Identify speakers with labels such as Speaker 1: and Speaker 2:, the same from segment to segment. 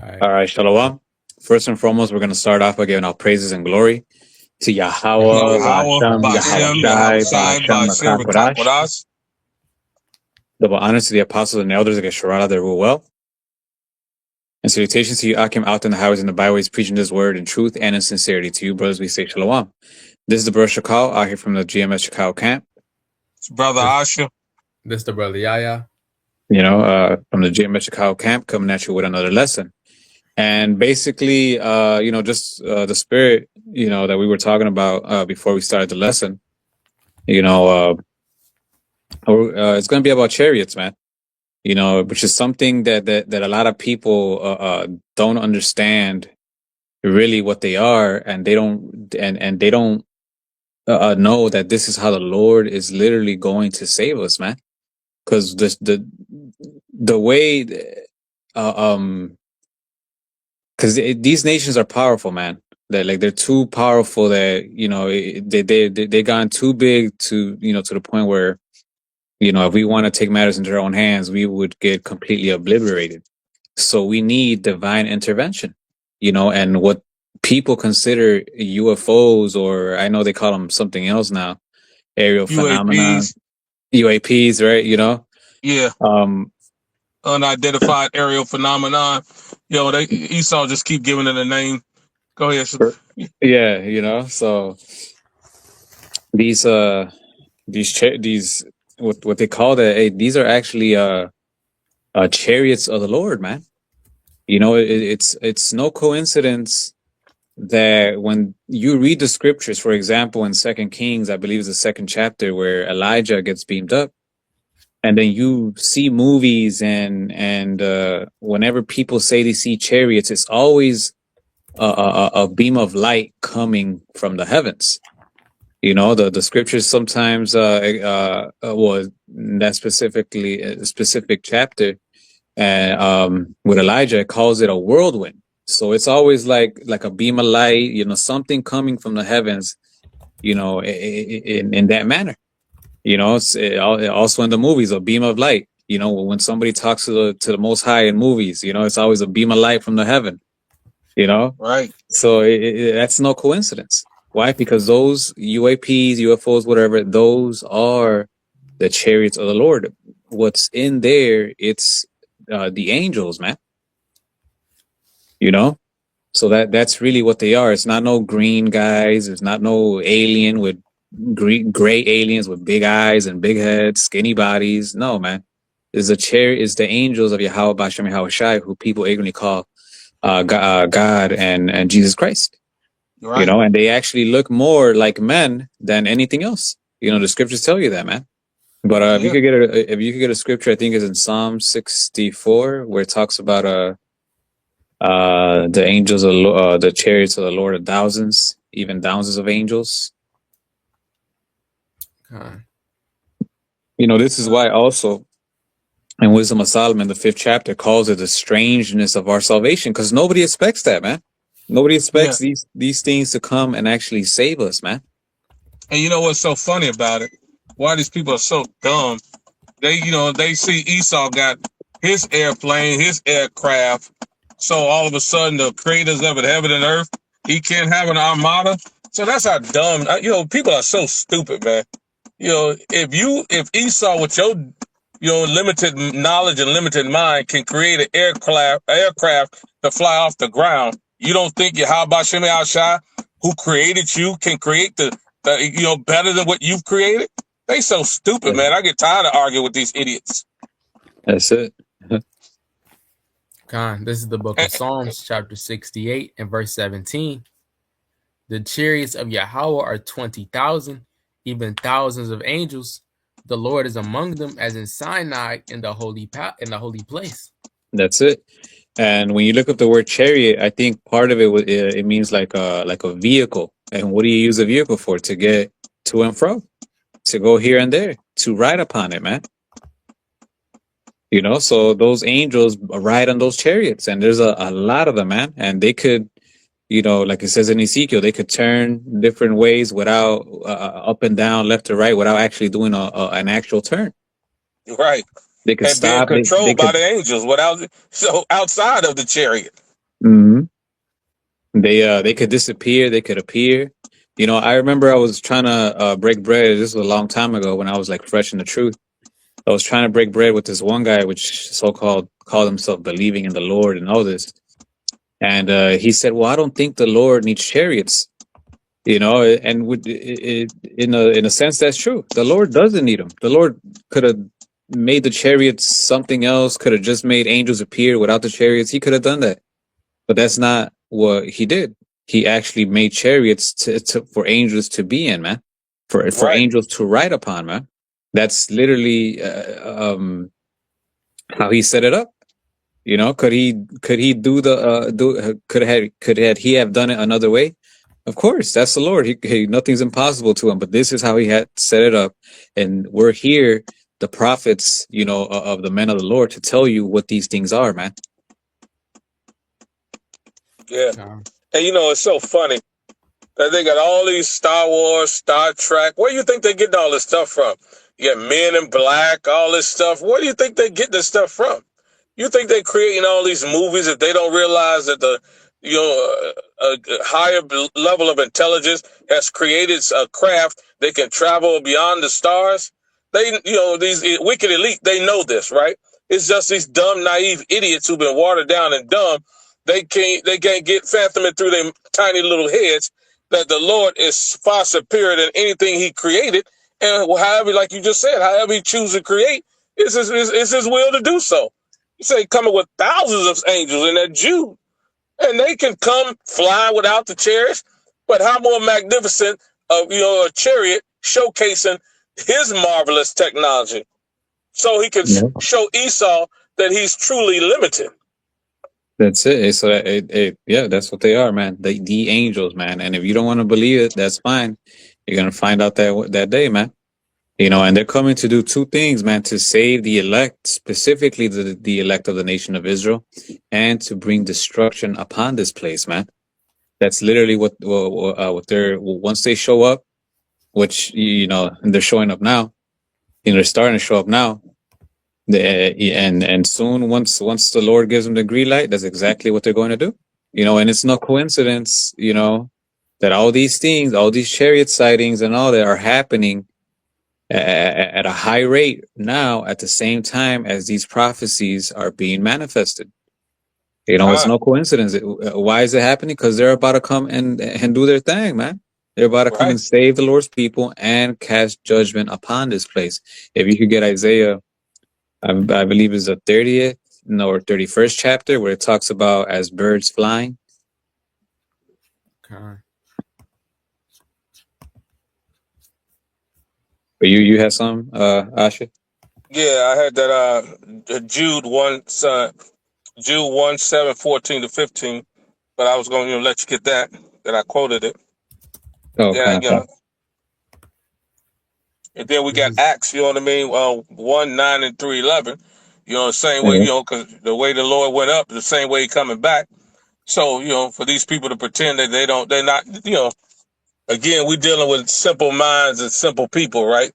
Speaker 1: All
Speaker 2: right.
Speaker 1: right, Shalom. First and foremost, we're going to start off by giving our praises and glory to Yahweh,
Speaker 3: Yahweh,
Speaker 1: Ba'ashem,
Speaker 3: Bashem,
Speaker 1: Yahawashi,
Speaker 3: Yahushai,
Speaker 1: Ba'ashem,
Speaker 3: Bashem,
Speaker 1: Makakwadash.
Speaker 3: Rakakwadash.
Speaker 1: Double honors to the apostles and elders that get Shurala that rule well. And salutations to you, Akim, out in the highways and the byways, preaching this word in truth and in sincerity. To you, brothers, we say Shalom. This is the brother Shakal out here from the GMS Shakal camp,
Speaker 3: It's Brother
Speaker 2: This,
Speaker 3: Asher.
Speaker 2: this the brother Yaya.
Speaker 1: from the GMS Shakal camp, coming at you with another lesson. And basically, just the spirit, that we were talking about before we started the lesson, it's going to be about chariots, man. Which is something that a lot of people don't understand really what they are, and they don't know that this is how the Lord is literally going to save us, man. Because the way, because these nations are powerful, man. That like they're too powerful that they gone too big to to the point where if we want to take matters into our own hands, we would get completely obliterated. So we need divine intervention, and what people consider UFOs, or I know they call them something else now, aerial phenomena,
Speaker 3: UAPs.
Speaker 1: UAPs, right?
Speaker 3: Yeah.
Speaker 1: Um,
Speaker 3: Unidentified aerial phenomenon. Esau just keep giving it a name. Go ahead.
Speaker 1: yeah, so these these what they call these are actually chariots of the Lord, man. It's no coincidence that when you read the scriptures, for example, in Second Kings, I believe it's the second chapter where Elijah gets beamed up, and then you see movies and whenever people say they see chariots, it's always a beam of light coming from the heavens. The scriptures sometimes was that specific chapter, and with Elijah, it calls it a whirlwind. So it's always like a beam of light, something coming from the heavens, in that manner. Also in the movies, a beam of light. When somebody talks to the Most High in movies, it's always a beam of light from the heaven.
Speaker 3: Right.
Speaker 1: So that's no coincidence. Why? Because those UAPs, UFOs, whatever, those are the chariots of the Lord. What's in there? It's the angels, man. So that's really what they are. It's not no green guys. It's not no alien with gray aliens with big eyes and big heads, skinny bodies. No, man. Is the angels of Yahweh Bashem Yahushai, who people ignorantly call God and Jesus Christ.
Speaker 3: Right.
Speaker 1: And they actually look more like men than anything else. The scriptures tell you that, man. But if you could get a scripture, I think it's in Psalm 64, where it talks about the angels of the chariots of the Lord of thousands, even thousands of angels. This is why also in Wisdom of Solomon, the 5th chapter calls it the strangeness of our salvation, because nobody expects that, man. Nobody expects these things to come and actually save us, man.
Speaker 3: And you know what's so funny about it? Why these people are so dumb? They see Esau got his airplane, his aircraft. So all of a sudden, the creators of it, heaven and earth, he can't have an armada. So that's how dumb. People are so stupid, man. If Esau with your limited knowledge and limited mind can create an aircraft to fly off the ground, you don't think Yahweh Shem Shai, who created you, can create the better than what you've created? They so stupid, man. I get tired of arguing with these idiots.
Speaker 1: That's it.
Speaker 2: This is the book of Psalms, chapter 68 and verse 17. The chariots of Yahweh are 20,000, even thousands of angels. The Lord is among them, as in Sinai in the holy place.
Speaker 1: That's it. And when you look up the word chariot, I think part of it means like a vehicle. And what do you use a vehicle for? To get to and fro, to go here and there, to ride upon it, man. So those angels ride on those chariots, and there's a lot of them, man. And they could, like it says in Ezekiel, they could turn different ways without up and down, left to right, without actually doing an actual turn.
Speaker 3: Right.
Speaker 1: They could
Speaker 3: and
Speaker 1: stop.
Speaker 3: Being controlled by the angels outside of the chariot.
Speaker 1: Hmm. They could disappear, they could appear. You know, I remember I was trying to break bread. This was a long time ago when I was like fresh in the truth. I was trying to break bread with this one guy, which so called himself believing in the Lord and all this. And he said, "Well, I don't think the Lord needs chariots." You know, and in a sense, that's true. The Lord doesn't need them. The Lord could have made the chariots something else. Could have just made angels appear without the chariots. He could have done that, but that's not what he did. He actually made chariots for angels to be in, man. For
Speaker 3: Right.
Speaker 1: angels to ride upon, man. That's literally how he set it up. You know, could he do the could had he have done it another way? Of course, that's the Lord. Nothing's impossible to him. But this is how he had set it up, and we're here, the prophets, you know, of the men of the Lord, to tell you what these things are, man.
Speaker 3: Yeah.
Speaker 2: Con.
Speaker 3: And you know, it's so funny that they got all these Star Wars, Star Trek. Where do you think they getting all this stuff from? You got Men in Black, all this stuff. Where do you think they get this stuff from? You think they're creating all these movies if they don't realize that the a higher level of intelligence has created a craft that can travel beyond the stars? They, these wicked elite, they know this, right? It's just these dumb, naive idiots who've been watered down and dumb. They can't get fathom it through their tiny little heads that the Lord is far superior than anything He created, and however, like you just said, however He chooses to create, it's His will to do so. You say coming with thousands of angels in that Jude, and they can come fly without the chariots. But how more magnificent, a chariot showcasing his marvelous technology, so he can
Speaker 1: Yeah,
Speaker 3: show Esau that he's truly limited.
Speaker 1: that's it. So yeah, that's what they are, man. The angels, man. And if you don't want to believe it, that's fine. You're gonna find out that day, man. You know, and they're coming to do two things, man: to save the elect, specifically the elect of the nation of Israel, and to bring destruction upon this place, man. That's literally what they're once they show up, which you know, and they're showing up now. You know, they're starting to show up now. And soon, once the Lord gives them the green light, that's exactly what they're going to do. You know, and it's no coincidence, you know, that all these things, all these chariot sightings and all that are happening at a high rate now at the same time as these prophecies are being manifested. You know, it's
Speaker 3: Ah,
Speaker 1: no coincidence. Why is it happening? Because they're about to come and do their thing, man. They're about to come
Speaker 3: right.
Speaker 1: and save the Lord's people and cast judgment upon this place. If you could get Isaiah, I believe it's the 30th, no, or 31st chapter, where it talks about as birds flying.
Speaker 2: Con.
Speaker 1: But you have some, Asha?
Speaker 3: Yeah, I had that Jude 1:7, 14-15. But I was going to let you get that I quoted it.
Speaker 1: Oh,
Speaker 3: Yeah,
Speaker 1: kind of.
Speaker 3: and then we
Speaker 2: This
Speaker 3: got
Speaker 2: is
Speaker 3: Acts, you know what I mean? 1:9-11. You know, the same way,
Speaker 1: Yeah.
Speaker 3: because the way the Lord went up, the same way He coming back. So, for these people to pretend that they're not, again, we dealing with simple minds and simple people, right?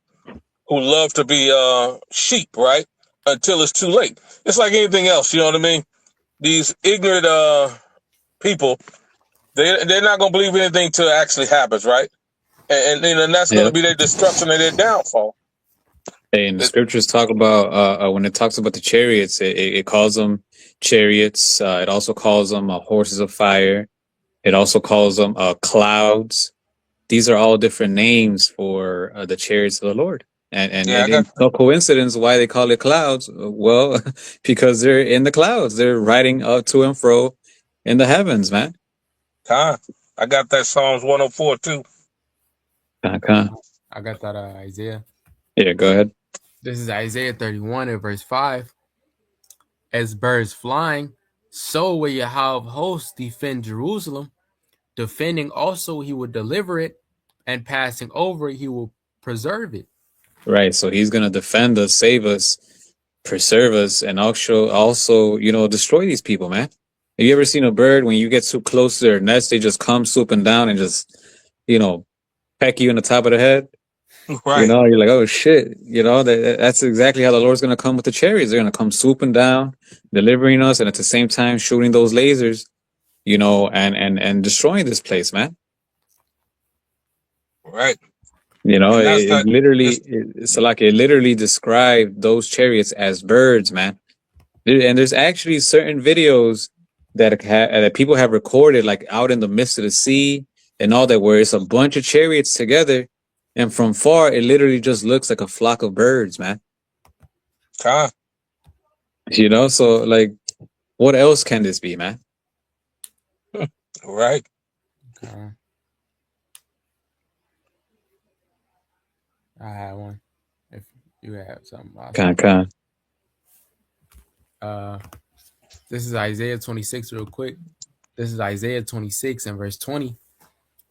Speaker 3: Who love to be sheep, right? Until it's too late. It's like anything else, you know what I mean? These ignorant people, they're not gonna believe anything till it actually happens, right? And that's gonna
Speaker 1: Yep.
Speaker 3: be their destruction and their downfall.
Speaker 1: And the
Speaker 3: It,
Speaker 1: scriptures talk about when it talks about the chariots, it calls them chariots. It also calls them horses of fire. It also calls them clouds. These are all different names for the chariots of the Lord. And
Speaker 3: yeah, I
Speaker 1: it
Speaker 3: got
Speaker 1: ain't no coincidence why they call it clouds. Well, because they're in the clouds. They're riding up to and fro in the heavens, man.
Speaker 3: time. I got that Psalms 104 too.
Speaker 1: Okay.
Speaker 2: I got that Isaiah.
Speaker 1: Yeah, go ahead.
Speaker 2: This is Isaiah 31 and verse 5. As birds flying, so will Yahweh of hosts defend Jerusalem. Defending also, he will deliver it, and passing over, he will preserve it.
Speaker 1: Right. So he's gonna defend us, save us, preserve us, and also, you know, destroy these people, man. Have you ever seen a bird when you get too close to their nest, they just come swooping down and just, you know, peck you in the top of the head? You
Speaker 3: Right.
Speaker 1: know, you're like, oh shit. You know, that's exactly how the Lord's gonna come with the chariots. They're gonna come swooping down, delivering us, and at the same time shooting those lasers. and destroying this place, man.
Speaker 3: Right.
Speaker 1: It,
Speaker 3: And that's
Speaker 1: it
Speaker 3: that.
Speaker 1: literally,
Speaker 3: This,
Speaker 1: it's like it literally described those chariots as birds, man. And there's actually certain videos that people have recorded, like out in the midst of the sea and all that, where it's a bunch of chariots together, and from far it literally just looks like a flock of birds, man.
Speaker 3: Con.
Speaker 1: So like, what else can this be, man?
Speaker 3: Right.
Speaker 2: I had one. If you have something,
Speaker 1: Kind.
Speaker 2: This is Isaiah 26 real quick. This is Isaiah 26 and verse 20.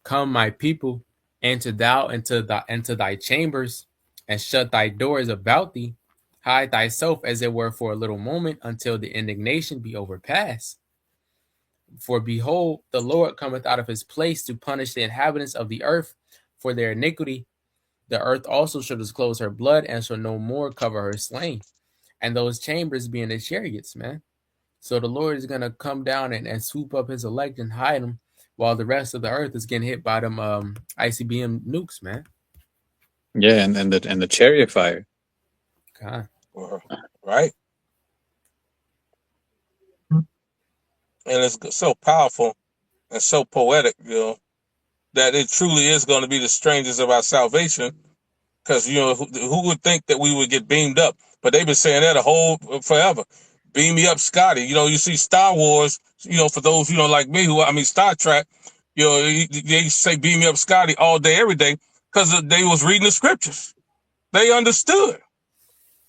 Speaker 2: Come, my people, enter thou into thy chambers, and shut thy doors about thee. Hide thyself as it were for a little moment, until the indignation be overpassed. For behold, the Lord cometh out of his place to punish the inhabitants of the earth for their iniquity. The earth also shall disclose her blood, and shall no more cover her slain. And those chambers being the chariots, man. So the Lord is going to come down and swoop up his elect and hide them, while the rest of the earth is getting hit by them ICBM nukes, man.
Speaker 1: Yeah, and the chariot fire.
Speaker 2: God.
Speaker 3: Right. And it's so powerful and so poetic, that it truly is going to be the strangers of our salvation. Because, who would think that we would get beamed up? But they've been saying that forever. Beam me up, Scotty. You see Star Wars, for those, like me, Star Trek, they say beam me up, Scotty, all day, every day, because they was reading the scriptures. They understood.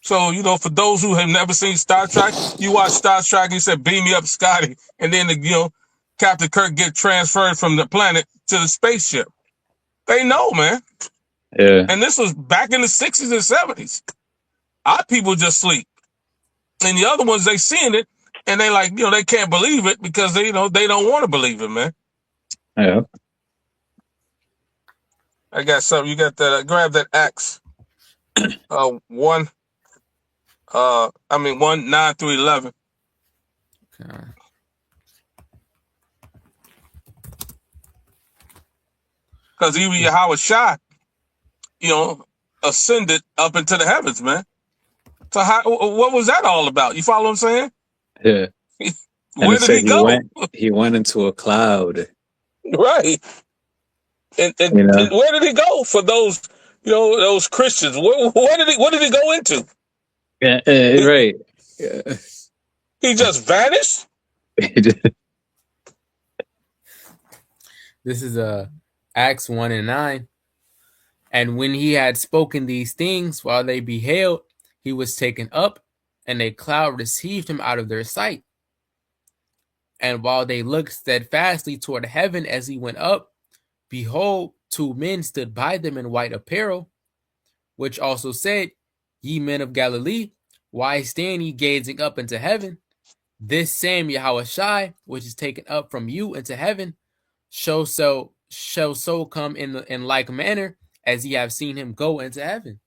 Speaker 3: So, for those who have never seen Star Trek, you watch Star Trek and you said, beam me up, Scotty. And then, Captain Kirk get transferred from the planet to the spaceship. They know, man.
Speaker 1: Yeah.
Speaker 3: And this was back in the 60s and 70s. Our people just sleep. And the other ones, they seeing it, and they like, they can't believe it because they don't want to believe it, man.
Speaker 1: Yeah.
Speaker 3: I got something. You got that? Grab that Acts 1, 9 through 11.
Speaker 2: Okay.
Speaker 3: Because even Yahweh Shai, ascended up into the heavens, man. So what was that all about? You follow what I'm saying?
Speaker 1: Yeah.
Speaker 3: Where did he go?
Speaker 1: He went into a cloud.
Speaker 3: Right. And where did he go for those, those Christians? What did he go into?
Speaker 1: Yeah, right. Yeah.
Speaker 3: He just vanished?
Speaker 2: This is Acts 1 and 9. And when he had spoken these things, while they beheld, he was taken up, and a cloud received him out of their sight. And while they looked steadfastly toward heaven as he went up, behold, 2 men stood by them in white apparel, which also said, Ye men of Galilee, why stand ye gazing up into heaven? This same Yahweh Shai, which is taken up from you into heaven, shall so come in like manner as ye have seen him go into heaven.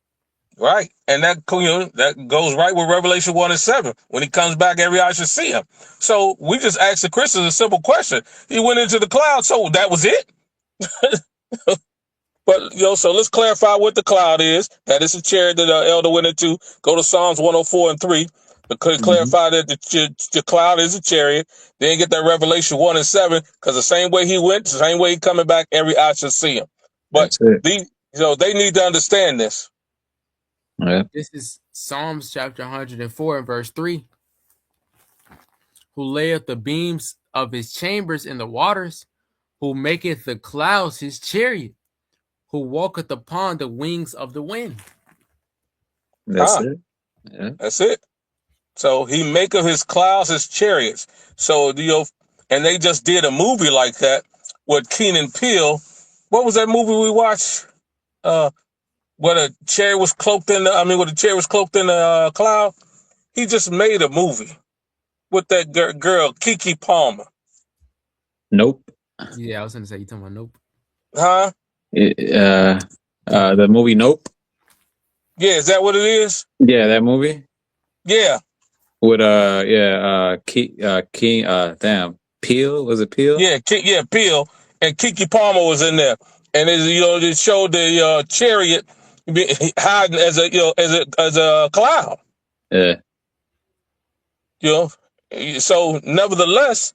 Speaker 3: Right. And that goes right with Revelation 1 and 7. When he comes back, every eye should see him. So we just asked the Christians a simple question. He went into the cloud, so that was it? But, so let's clarify what the cloud is. That is a chariot that Elder went into. Go to Psalms 104 and 3. To clarify that the cloud is a chariot. Then get that Revelation 1 and 7. Because the same way he went, the same way he coming back, every eye should see him. But they need to understand this.
Speaker 1: Yeah.
Speaker 2: This is Psalms chapter 104 and verse 3. Who layeth the beams of his chambers in the waters, who maketh the clouds his chariot, who walketh upon the wings of the wind.
Speaker 1: That's it. Yeah.
Speaker 3: That's it. So he maketh his clouds his chariots. So, and they just did a movie like that with Keenan Peele. What was that movie we watched? Where the chariot was cloaked in the cloud. He just made a movie with that girl, Keke Palmer.
Speaker 1: Nope.
Speaker 2: Yeah, I was going to say, you talking about Nope?
Speaker 3: Huh?
Speaker 1: The movie Nope.
Speaker 3: Yeah, is that what it is?
Speaker 1: Yeah, that movie.
Speaker 3: Yeah.
Speaker 1: With damn. Peel? Was it Peel?
Speaker 3: Yeah, Peel, and Kiki Palmer was in there, and it showed the chariot hiding as a as a cloud.
Speaker 1: Yeah.
Speaker 3: So nevertheless,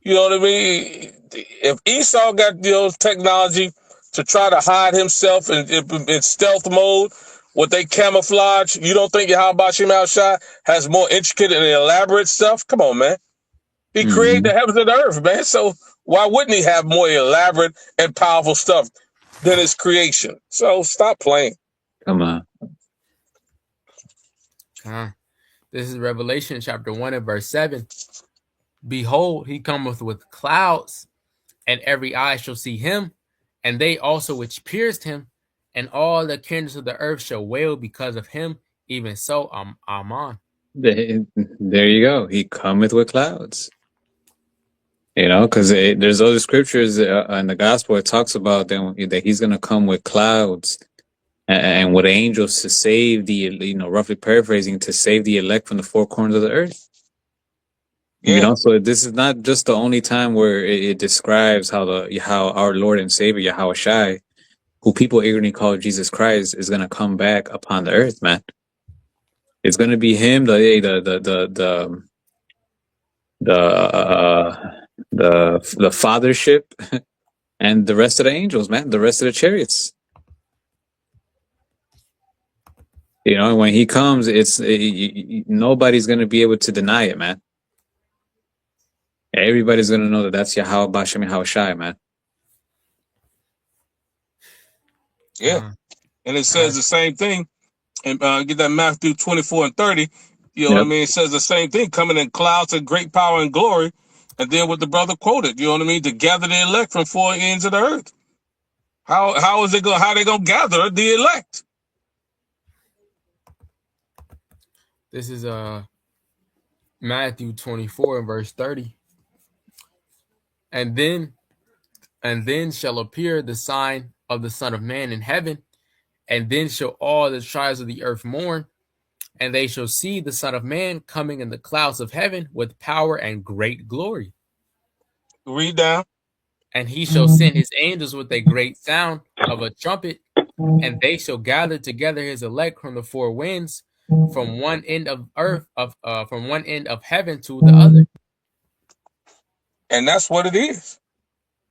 Speaker 3: you know what I mean. If Esau got technology to try to hide himself in stealth mode, what they camouflage, you don't think Yahweh Shai has more intricate and elaborate stuff? Come on, man. He created
Speaker 1: Mm-hmm.
Speaker 3: the heavens and the earth, man. So why wouldn't he have more elaborate and powerful stuff than his creation? So stop playing.
Speaker 1: Come on.
Speaker 2: This is Revelation chapter 1 and verse 7. Behold, he cometh with clouds, and every eye shall see him, and they also which pierced him, and all the kindreds of the earth shall wail because of him. Even so, Amen.
Speaker 1: There you go. He cometh with clouds. You know, because there's other scriptures in the gospel. It talks about that he's going to come with clouds and with angels to save roughly paraphrasing, to save the elect from the four corners of the earth.
Speaker 3: Yeah.
Speaker 1: You know, so this is not just the only time where it describes how our Lord and Savior Yahweh Shai, who people ignorantly call Jesus Christ, is going to come back upon the earth, man. It's going to be him, the fathership, and the rest of the angels, man, the rest of the chariots. You know, when he comes, nobody's going to be able to deny it, man. Everybody's going to know that that's Yahweh Bashem and Shai, man.
Speaker 3: Yeah. And it says the same thing. And get that Matthew 24 and 30. You know what I mean? It says the same thing, coming in clouds of great power and glory. And then what the brother quoted, you know what I mean? To gather the elect from four ends of the earth. How they gonna gather the elect?
Speaker 2: This is Matthew 24 and verse 30. And then shall appear the sign of the Son of Man in heaven, and then shall all the tribes of the earth mourn, and they shall see the Son of Man coming in the clouds of heaven with power and great glory.
Speaker 3: Read down.
Speaker 2: And he shall send his angels with a great sound of a trumpet, and they shall gather together his elect from the four winds, from one end of earth from one end of heaven to the other.
Speaker 3: And that's what it is.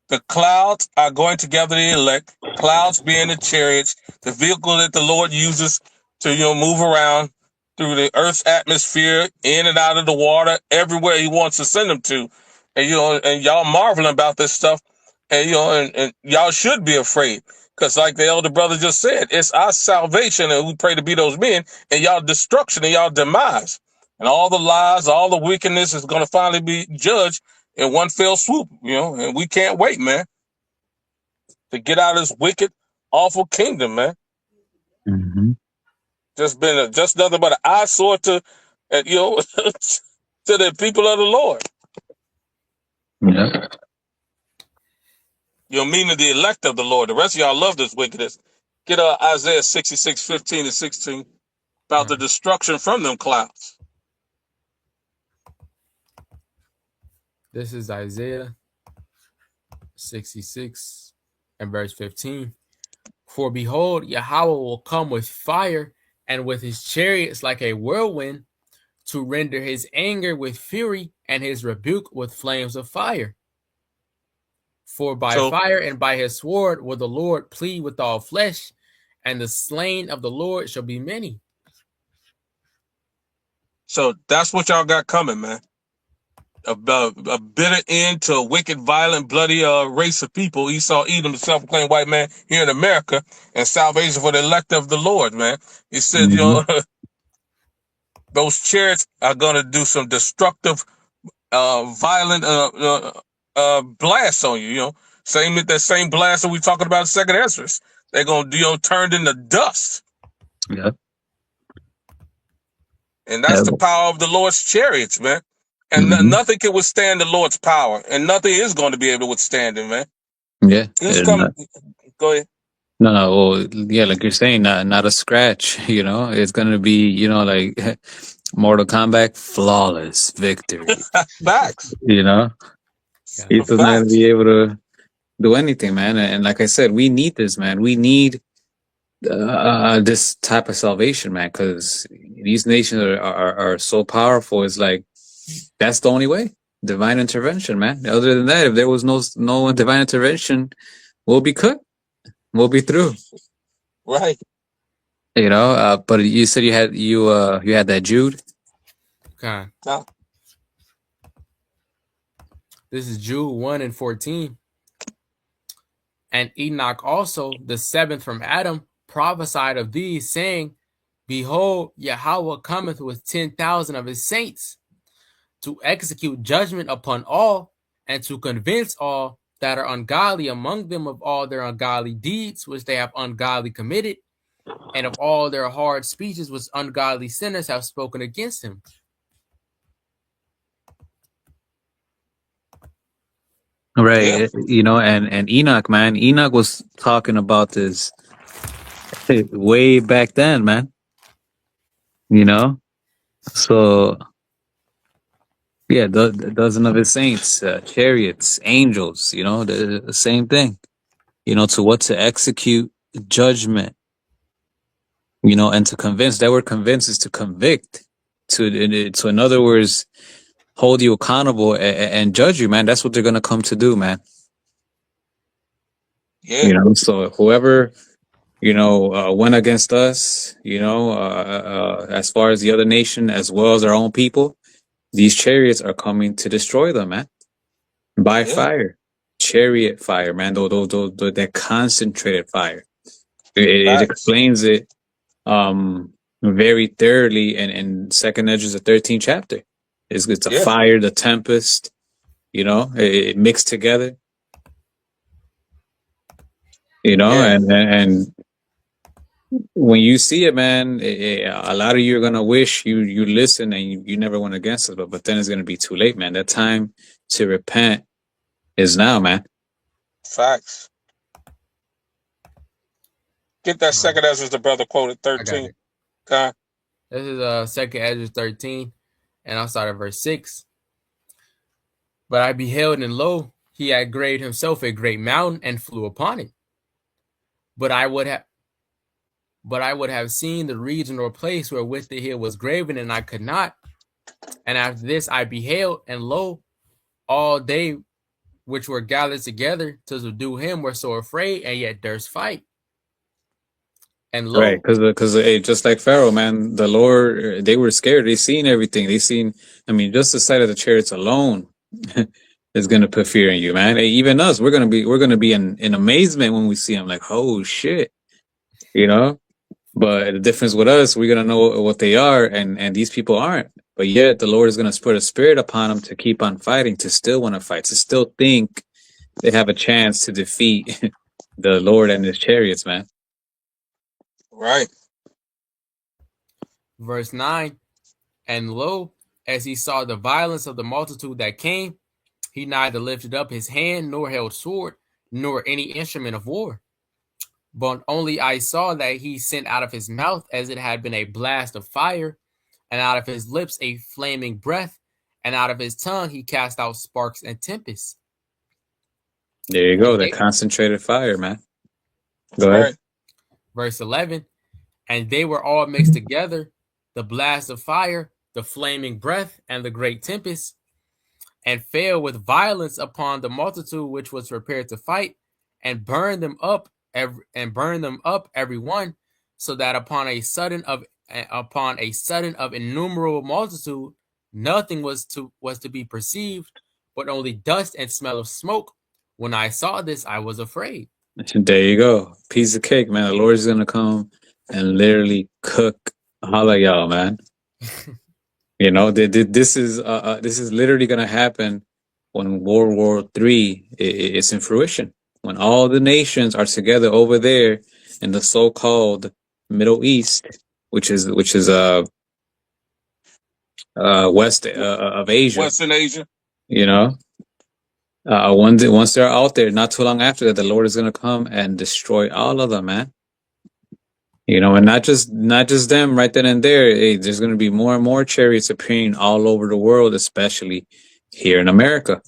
Speaker 3: The clouds are going to gather the elect. Clouds being the chariots, the vehicle that the Lord uses to move around through the earth's atmosphere, in and out of the water, everywhere he wants to send them to. And and y'all marveling about this stuff, and y'all should be afraid, because like the elder brother just said, it's our salvation, and we pray to be those men, and y'all destruction and y'all demise, and all the lies, all the wickedness is going to finally be judged in one fell swoop, and we can't wait, man, to get out of this wicked, awful kingdom, man.
Speaker 1: Mm-hmm.
Speaker 3: Just nothing but an eyesore to, to the people of the Lord.
Speaker 1: Yeah.
Speaker 3: Meaning the elect of the Lord. The rest of y'all love this wickedness. Get Isaiah 66, 15 and 16 about the destruction from them clouds.
Speaker 2: This is Isaiah 66 and verse 15. For behold, Yahweh will come with fire, and with his chariots like a whirlwind, to render his anger with fury and his rebuke with flames of fire. For by fire and by his sword will the Lord plead with all flesh, and the slain of the Lord shall be many.
Speaker 3: So that's what y'all got coming, man. A bitter end to a wicked, violent, bloody race of people. Esau, Edom, the self-proclaimed white man here in America, and salvation for the elect of the Lord, man. He said, those chariots are going to do some destructive, violent blasts on you. That same blast that we talking about in Second Ezra. They're going to turned into dust.
Speaker 1: Yeah.
Speaker 3: And that's the power of the Lord's chariots, man. And nothing can withstand the Lord's power, and nothing is going to be able to withstand it, man.
Speaker 1: Yeah.
Speaker 3: Go ahead.
Speaker 1: No. Well, yeah, like you're saying, not a scratch. It's gonna be, like Mortal Kombat, flawless victory.
Speaker 3: Facts.
Speaker 1: He's not going to be able to do anything, man. And like I said, we need this, man. We need this type of salvation, man, because these nations are so powerful. It's like that's the only way. Divine intervention, man. Other than that, if there was no divine intervention, we'll be cooked. We'll be through.
Speaker 3: Right.
Speaker 1: You know. But you said you had that Jude.
Speaker 2: Okay.
Speaker 3: No.
Speaker 2: This is Jude 1:14. And Enoch also, the seventh from Adam, prophesied of these, saying, Behold, Yahweh cometh with 10,000 of his saints, to execute judgment upon all, and to convince all that are ungodly among them of all their ungodly deeds which they have ungodly committed, and of all their hard speeches which ungodly sinners have spoken against him.
Speaker 1: Right.
Speaker 3: Yeah.
Speaker 1: You know, and Enoch, man, Enoch was talking about this way back then, man. You know, so yeah, the dozen of his saints, chariots, angels. You know, the same thing. You know, to execute judgment. You know, and to convince. That word "convince" is to convict. To in other words, hold you accountable and judge you, man. That's what they're gonna come to do, man.
Speaker 3: Yeah.
Speaker 1: You know, so whoever went against us, as far as the other nation, as well as our own people, these chariots are coming to destroy them, man, by fire, chariot fire, man. That concentrated fire. It explains it very thoroughly in Second Edges, the 13th chapter. It's a fire, the tempest, it mixed together, and when you see it, man, a lot of you are gonna wish you listen and you never went against us, but then it's gonna be too late, man. That time to repent is now, man.
Speaker 3: Facts. Get that Second Ezra, the brother quoted 13. Okay.
Speaker 2: This is Second Ezra 13, and I'll start at verse 6. But I beheld, and lo, he had graved himself a great mountain and flew upon it. But I would have seen the region or place wherewith the hill was graven, and I could not. And after this I beheld, and lo, all they which were gathered together to subdue him were so afraid, and yet durst fight. And lo,
Speaker 1: right, because just like Pharaoh, man, the Lord, they were scared. They seen everything. Just the sight of the chariots alone is gonna put fear in you, man. Even us, we're gonna be in amazement when we see them, like, oh shit, But the difference with us, we're gonna know what they are, and these people aren't. But yet the Lord is gonna put a spirit upon them to keep on fighting, to still want to fight, to still think they have a chance to defeat the Lord and his chariots, man.
Speaker 3: Right.
Speaker 2: Verse 9, and lo, as he saw the violence of the multitude that came, he neither lifted up his hand, nor held sword, nor any instrument of war. But only I saw that he sent out of his mouth as it had been a blast of fire, and out of his lips a flaming breath, and out of his tongue he cast out sparks and tempests.
Speaker 1: There you go, that concentrated fire, man. Go ahead. Right.
Speaker 2: Verse 11, and they were all mixed together, the blast of fire, the flaming breath, and the great tempest, and fell with violence upon the multitude which was prepared to fight, and burned them up every one, so that upon a sudden of innumerable multitude, nothing was to be perceived, but only dust and smell of smoke. When I saw this, I was afraid.
Speaker 1: There you go, piece of cake, man. The Lord is gonna come and literally cook all of y'all, man. This is literally gonna happen when World War III is in fruition. When all the nations are together over there in the so-called Middle East, which is west of Asia,
Speaker 3: Western Asia.
Speaker 1: Once they're out there, not too long after that, the Lord is gonna come and destroy all of them, man. And not just them right then and there. Hey, there's gonna be more and more chariots appearing all over the world, especially here in America.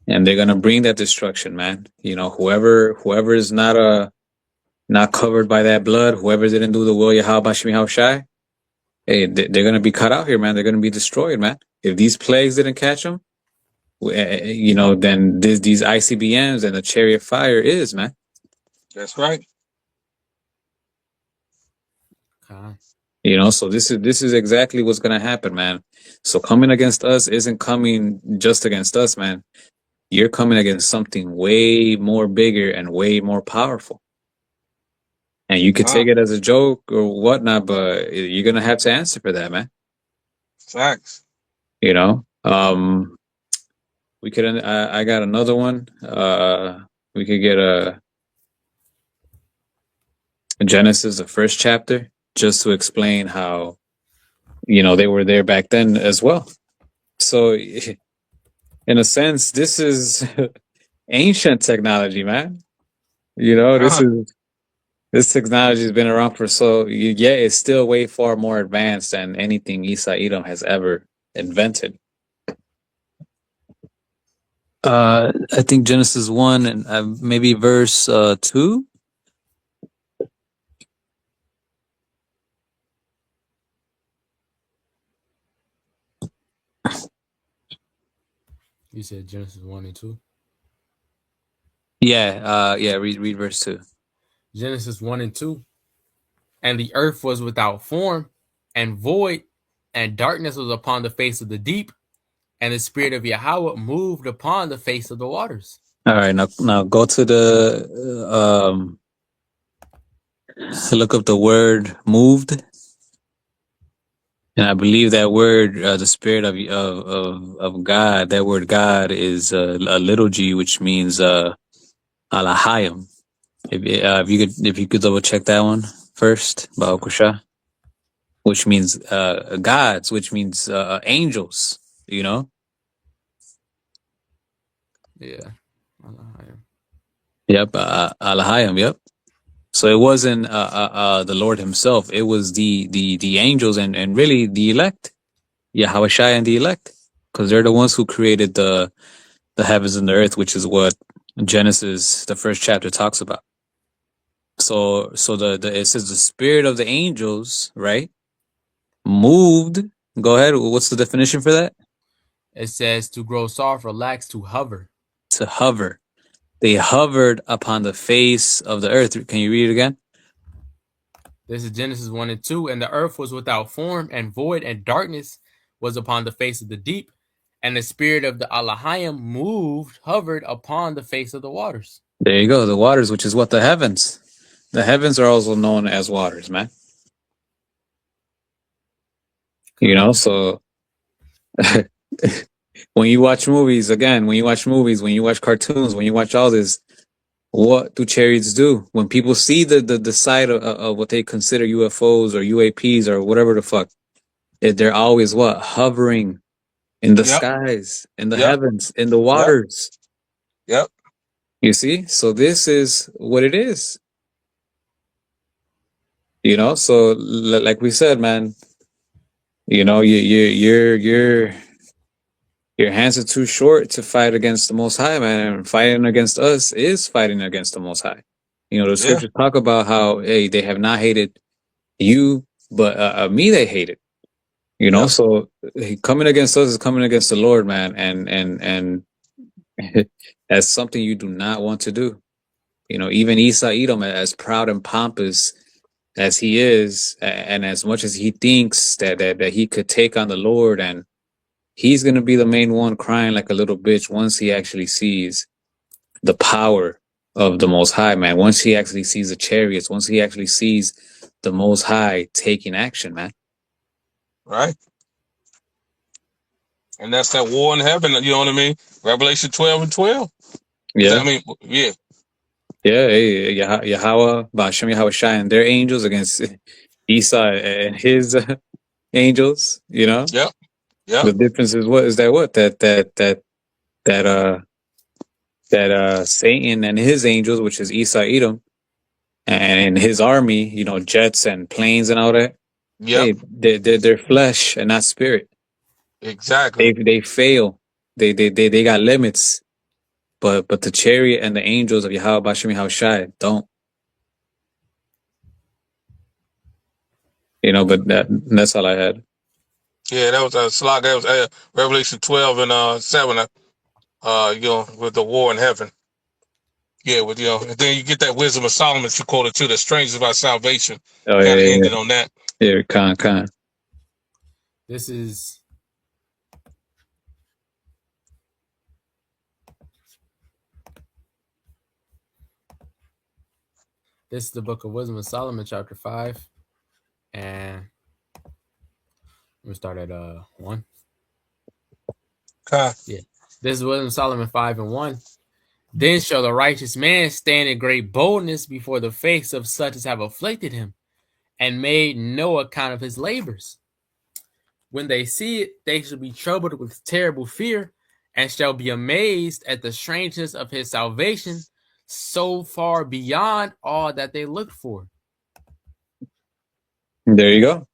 Speaker 1: and they're gonna bring that destruction, man. You know, whoever is not covered by that blood, whoever didn't do the will Yahweh Shai, hey, they're gonna be cut out here, man. They're gonna be destroyed, man. If these plagues didn't catch them, you know, then these ICBMs and the chariot fire is, man.
Speaker 3: That's right.
Speaker 2: Okay.
Speaker 1: You know, so this is exactly what's gonna happen, man. So coming against us isn't coming just against us, man. You're coming against something way more bigger and way more powerful. And you could take it as a joke or whatnot, but you're gonna have to answer for that, man.
Speaker 3: Facts.
Speaker 1: You know, we could. I got another one. We could get a Genesis, the first chapter, just to explain how, you know, they were there back then as well. So, in a sense, this is ancient technology, man. You know, this technology has been around for yeah, it's still way far more advanced than anything Isa Edom has ever invented. I think Genesis 1 and maybe verse 2.
Speaker 2: You said Genesis 1 and 2.
Speaker 1: Yeah, read verse 2.
Speaker 2: Genesis 1 and 2. And the earth was without form and void, and darkness was upon the face of the deep, and the spirit of Yahweh moved upon the face of the waters.
Speaker 1: All right, now go to the look up the word moved, and I believe that word, the spirit of God. That word God is a little g, which means alahayim. If you could double check that one first, Ba'akusha, which means gods, which means angels. You know.
Speaker 2: Yeah.
Speaker 1: Yep, alahayim. Yep. So it wasn't the Lord Himself; it was the angels and really the elect, Yahweh Shai and the elect, because they're the ones who created the heavens and the earth, which is what Genesis, the first chapter, talks about. So the it says the spirit of the angels, right, moved. Go ahead. What's the definition for that?
Speaker 2: It says to grow soft, relax, to hover.
Speaker 1: To hover. They hovered upon the face of the earth. Can you read it again?
Speaker 2: This is Genesis 1 and 2. And the earth was without form and void, and darkness was upon the face of the deep. And the spirit of the Alahayim moved, hovered upon the face of the waters.
Speaker 1: There you go. The waters, which is what the heavens. The heavens are also known as waters, man. You know, so when you watch movies, when you watch cartoons, when you watch all this, what do chariots do? When people see the side of what they consider UFOs or UAPs or whatever the fuck, they're always what? Hovering in the skies, in the heavens, in the waters.
Speaker 3: Yep.
Speaker 1: You see? So this is what it is. You know, so like we said, man, you know, your hands are too short to fight against the Most High, man. And fighting against us is fighting against the Most High. You know, the scriptures talk about how, hey, they have not hated you, but me they hated. You know, so coming against us is coming against the Lord, man, and that's something you do not want to do. You know, even Isa Edom, as proud and pompous as he is, and as much as he thinks that he could take on the Lord, and he's gonna be the main one crying like a little bitch once he actually sees the power of the Most High, man. Once he actually sees the chariots, once he actually sees the Most High taking action, man.
Speaker 3: Right. And that's that war in heaven, you know what I mean? Revelation 12 and 12.
Speaker 1: Yeah.
Speaker 3: I mean, yeah.
Speaker 1: Yeah, hey, Yahweh, Ba'ashem Yahweh Shai, and their angels against Esau and his angels, you know?
Speaker 3: Yep. Yep.
Speaker 1: The difference is that Satan and his angels, which is Esau Edom, and his army, you know, jets and planes and all that.
Speaker 3: Yep.
Speaker 1: Hey, they're flesh and not spirit.
Speaker 3: Exactly.
Speaker 1: They fail. They got limits. but the chariot and the angels of Yahweh Bashim Yahushai don't. You know, but that's all I had.
Speaker 3: Yeah, that was a slog. That was Revelation 12 and 7. With the war in heaven. Yeah, and then you get that wisdom of Solomon that you quoted too, the strangers of our salvation.
Speaker 1: Oh
Speaker 3: Kind of
Speaker 1: yeah,
Speaker 3: ended on that.
Speaker 1: yeah, Khan.
Speaker 2: This is the book of Wisdom of Solomon, chapter 5. And we start at 1.
Speaker 3: Khan.
Speaker 2: Yeah. This is Wisdom of Solomon 5 and 1. Then shall the righteous man stand in great boldness before the face of such as have afflicted him, and made no account of his labors. When they see it, they shall be troubled with terrible fear, and shall be amazed at the strangeness of his salvation, so far beyond all that they looked for.
Speaker 1: There you go.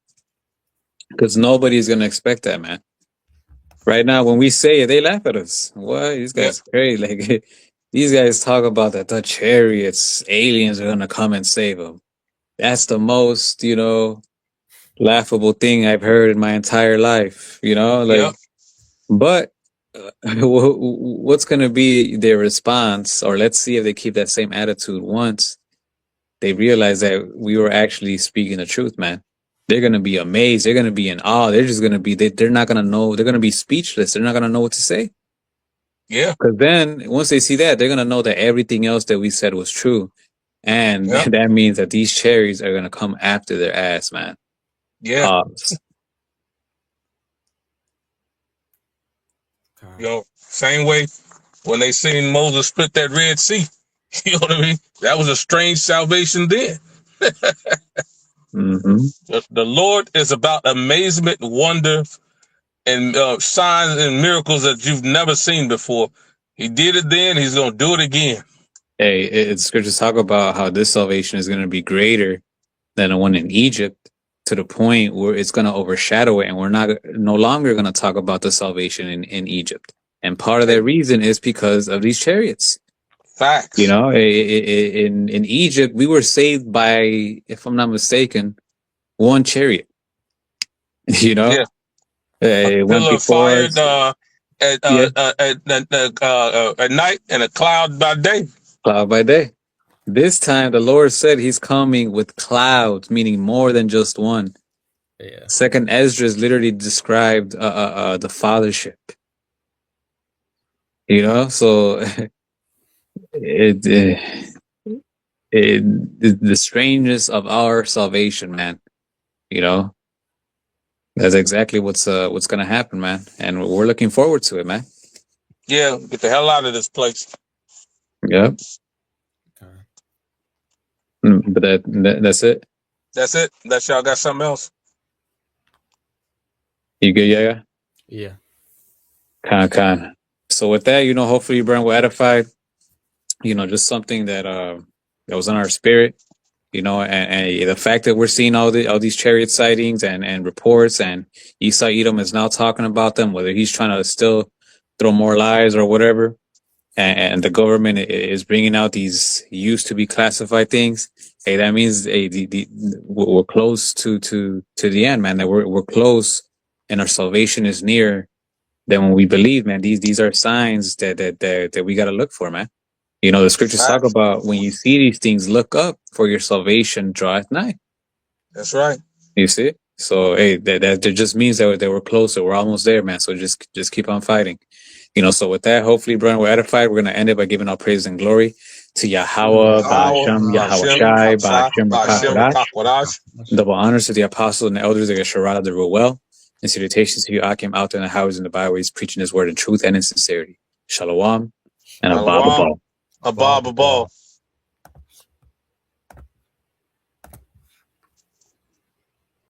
Speaker 1: Because nobody's gonna expect that, man. Right now, when we say it, they laugh at us. What? These guys crazy. Like these guys talk about that the chariots, aliens are gonna come and save them. That's the most, laughable thing I've heard in my entire life. But what's gonna be their response? Or let's see if they keep that same attitude once they realize that we were actually speaking the truth, man. They're going to be amazed. They're going to be in awe. They're just going to be, they're not going to know. They're going to be speechless. They're not going to know what to say.
Speaker 3: Yeah.
Speaker 1: Because then once they see that, they're going to know that everything else that we said was true. And that means that these cherries are going to come after their ass, man.
Speaker 3: Yeah. Same way when they seen Moses split that Red Sea. You know what I mean? That was a strange salvation then. The Lord is about amazement, wonder, and signs and miracles that you've never seen before. He did it then. He's going to do it again.
Speaker 1: Hey, it's scriptures talk about how this salvation is going to be greater than the one in Egypt, to the point where it's going to overshadow it, and we're no longer going to talk about the salvation in Egypt. And part of that reason is because of these chariots.
Speaker 3: Facts.
Speaker 1: In Egypt, we were saved by, if I'm not mistaken, one chariot.
Speaker 3: Yeah.
Speaker 1: It went before
Speaker 3: fire at night and a cloud by day.
Speaker 1: Cloud by day. This time, the Lord said He's coming with clouds, meaning more than just one.
Speaker 2: Yeah.
Speaker 1: Second Esdras literally described the fathership. So the strangeness of our salvation, man. That's exactly what's gonna happen, man, and we're looking forward to it, man.
Speaker 3: Yeah, get the hell out of this place.
Speaker 1: Yep. But that's it.
Speaker 3: That's it. Unless y'all got something else.
Speaker 1: You good, yeah?
Speaker 2: Yeah.
Speaker 1: Kind. So with that, hopefully you burn well edified. Just something that was in our spirit. And the fact that we're seeing all these chariot sightings and reports, and Esau Edom is now talking about them, whether he's trying to still throw more lies or whatever, and the government is bringing out these used to be classified things. Hey, that means we're close to the end, man. That we're close, and our salvation is near. Then when we believe, man, these are signs that we got to look for, man. The scriptures talk about when you see these things, look up, for your salvation draweth nigh.
Speaker 3: That's right.
Speaker 1: You see? So, hey, that just means that we're closer. We're almost there, man. So just keep on fighting. So with that, hopefully, brother, we're edified. We're going to end it by giving all praise and glory to Yahweh, Ba'ashem, Yahweh Shai, Ba'ashem, Ba'akadash. Double honors to the apostles and the elders that get Sharada the real well. And salutations to you, Akim, out there in the highways and the byways, preaching his word in truth and in sincerity. Shalom and a Abba.
Speaker 3: A Baba Ball.